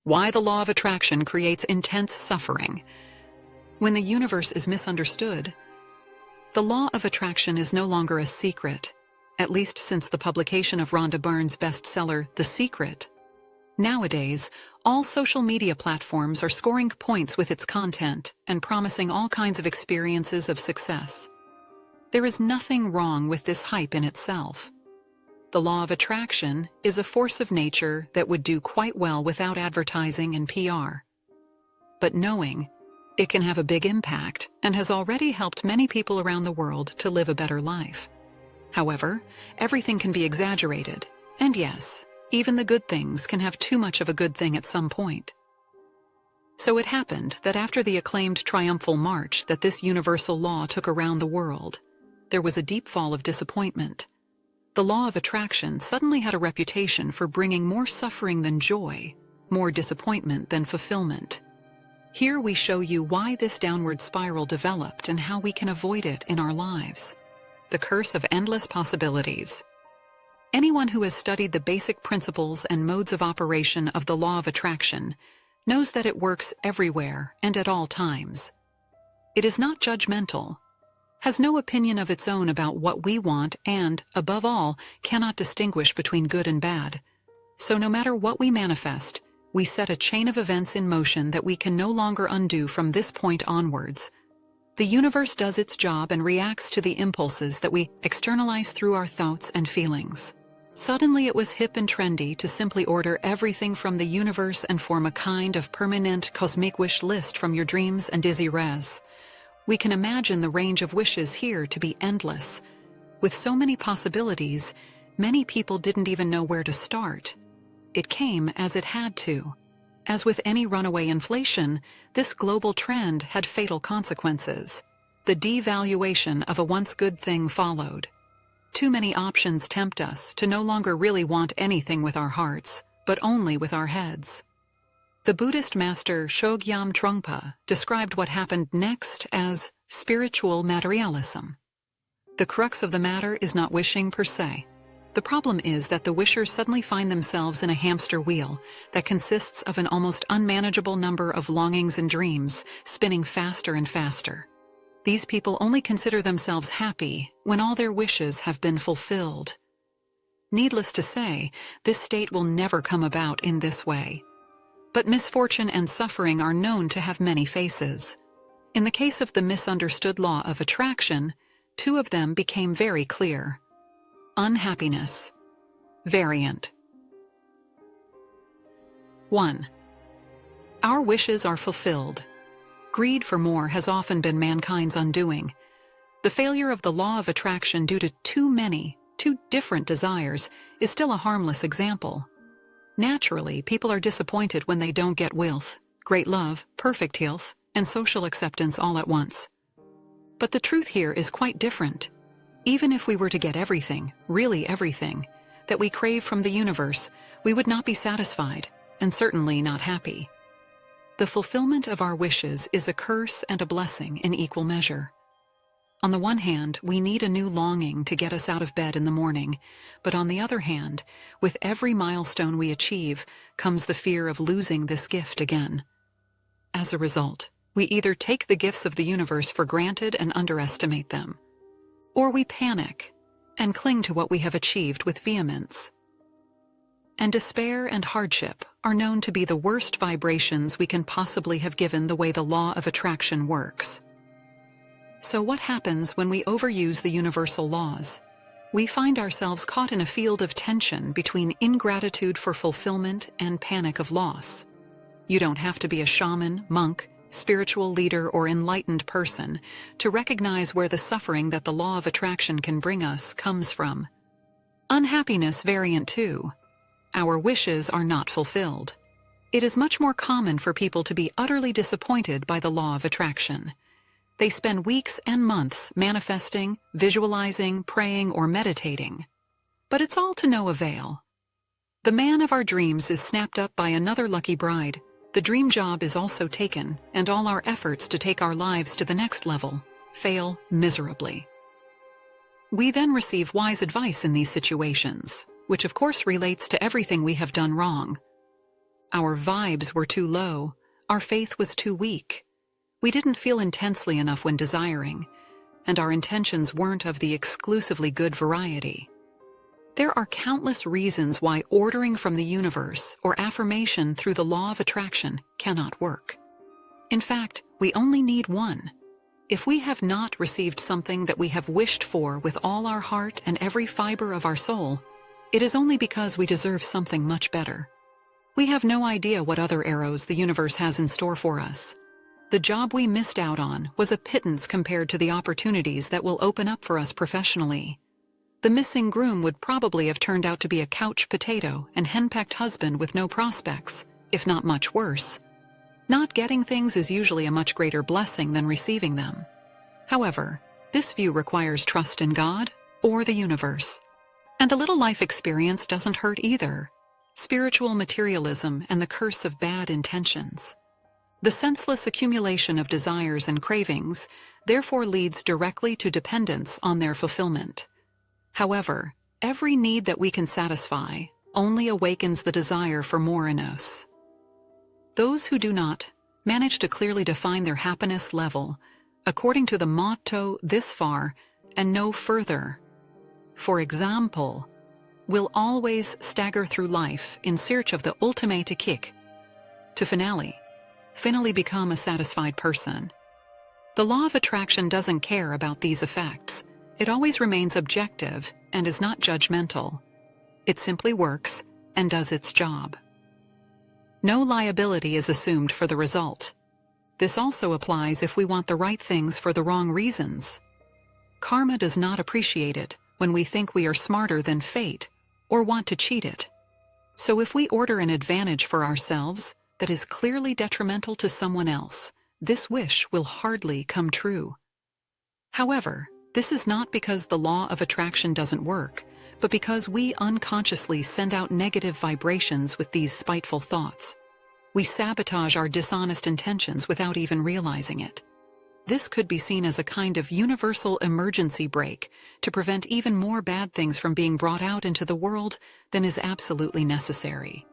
Why the law of attraction creates intense suffering. When the universe is misunderstood, the law of attraction is no longer a secret, at least since the publication of Rhonda Byrne's bestseller, The Secret. Nowadays, all social media platforms are scoring points with its content and promising all kinds of experiences of success. There is nothing wrong with this hype in itself. The law of attraction is a force of nature that would do quite well without advertising and PR. But knowing it can have a big impact and has already helped many people around the world to live a better life. However, everything can be exaggerated, and yes, even the good things can have too much of a good thing at some point. So it happened that after the acclaimed triumphal march that this universal law took around the world, there was a deep fall of disappointment. The law of attraction suddenly had a reputation for bringing more suffering than joy, more disappointment than fulfillment. Here we show you why this downward spiral developed and how we can avoid it in our lives. The curse of endless possibilities. Anyone who has studied the basic principles and modes of operation of the law of attraction knows that it works everywhere and at all times. It is not judgmental, has no opinion of its own about what we want, and, above all, cannot distinguish between good and bad. So no matter what we manifest, we set a chain of events in motion that we can no longer undo from this point onwards. The universe does its job and reacts to the impulses that we externalize through our thoughts and feelings. Suddenly it was hip and trendy to simply order everything from the universe and form a kind of permanent cosmic wish list from your dreams and désirés. We can imagine the range of wishes here to be endless. With so many possibilities, many people didn't even know where to start. It came as it had to. As with any runaway inflation, this global trend had fatal consequences. The devaluation of a once good thing followed. Too many options tempt us to no longer really want anything with our hearts, but only with our heads. The Buddhist master Chogyam Trungpa described what happened next as spiritual materialism. The crux of the matter is not wishing per se. The problem is that the wishers suddenly find themselves in a hamster wheel that consists of an almost unmanageable number of longings and dreams, spinning faster and faster. These people only consider themselves happy when all their wishes have been fulfilled. Needless to say, this state will never come about in this way. But misfortune and suffering are known to have many faces. In the case of the misunderstood law of attraction, two of them became very clear. Unhappiness. Variant. 1. Our wishes are fulfilled. Greed for more has often been mankind's undoing. The failure of the law of attraction due to too different desires is still a harmless example. Naturally, people are disappointed when they don't get wealth, great love, perfect health, and social acceptance all at once. But the truth here is quite different. Even if we were to get everything, really everything, that we crave from the universe, we would not be satisfied, and certainly not happy. The fulfillment of our wishes is a curse and a blessing in equal measure. On the one hand, we need a new longing to get us out of bed in the morning, but on the other hand, with every milestone we achieve comes the fear of losing this gift again. As a result, we either take the gifts of the universe for granted and underestimate them, or we panic and cling to what we have achieved with vehemence. And despair and hardship are known to be the worst vibrations we can possibly have given the way the law of attraction works. So what happens when we overuse the universal laws? We find ourselves caught in a field of tension between ingratitude for fulfillment and panic of loss. You don't have to be a shaman, monk, spiritual leader, or enlightened person to recognize where the suffering that the law of attraction can bring us comes from. Unhappiness variant 2. Our wishes are not fulfilled. It is much more common for people to be utterly disappointed by the law of attraction. They spend weeks and months manifesting, visualizing, praying, or meditating. But it's all to no avail. The man of our dreams is snapped up by another lucky bride. The dream job is also taken, and all our efforts to take our lives to the next level fail miserably. We then receive wise advice in these situations, which of course relates to everything we have done wrong. Our vibes were too low. Our faith was too weak. We didn't feel intensely enough when desiring, and our intentions weren't of the exclusively good variety. There are countless reasons why ordering from the universe or affirmation through the law of attraction cannot work. In fact, we only need one. If we have not received something that we have wished for with all our heart and every fiber of our soul, it is only because we deserve something much better. We have no idea what other arrows the universe has in store for us. The job we missed out on was a pittance compared to the opportunities that will open up for us professionally. The missing groom would probably have turned out to be a couch potato and henpecked husband with no prospects, if not much worse. Not getting things is usually a much greater blessing than receiving them. However, this view requires trust in God or the universe. And a little life experience doesn't hurt either. Spiritual materialism and the curse of bad intentions. The senseless accumulation of desires and cravings therefore leads directly to dependence on their fulfillment. However, every need that we can satisfy only awakens the desire for more in us. Those who do not manage to clearly define their happiness level according to the motto "this far and no further," for example, will always stagger through life in search of the ultimate kick, to finally become a satisfied person. The law of attraction doesn't care about these effects. It always remains objective and is not judgmental. It simply works and does its job. No liability is assumed for the result. This also applies if we want the right things for the wrong reasons. Karma does not appreciate it when we think we are smarter than fate or want to cheat it. So if we order an advantage for ourselves that is clearly detrimental to someone else, this wish will hardly come true. However, this is not because the law of attraction doesn't work, but because we unconsciously send out negative vibrations with these spiteful thoughts. We sabotage our dishonest intentions without even realizing it. This could be seen as a kind of universal emergency brake to prevent even more bad things from being brought out into the world than is absolutely necessary.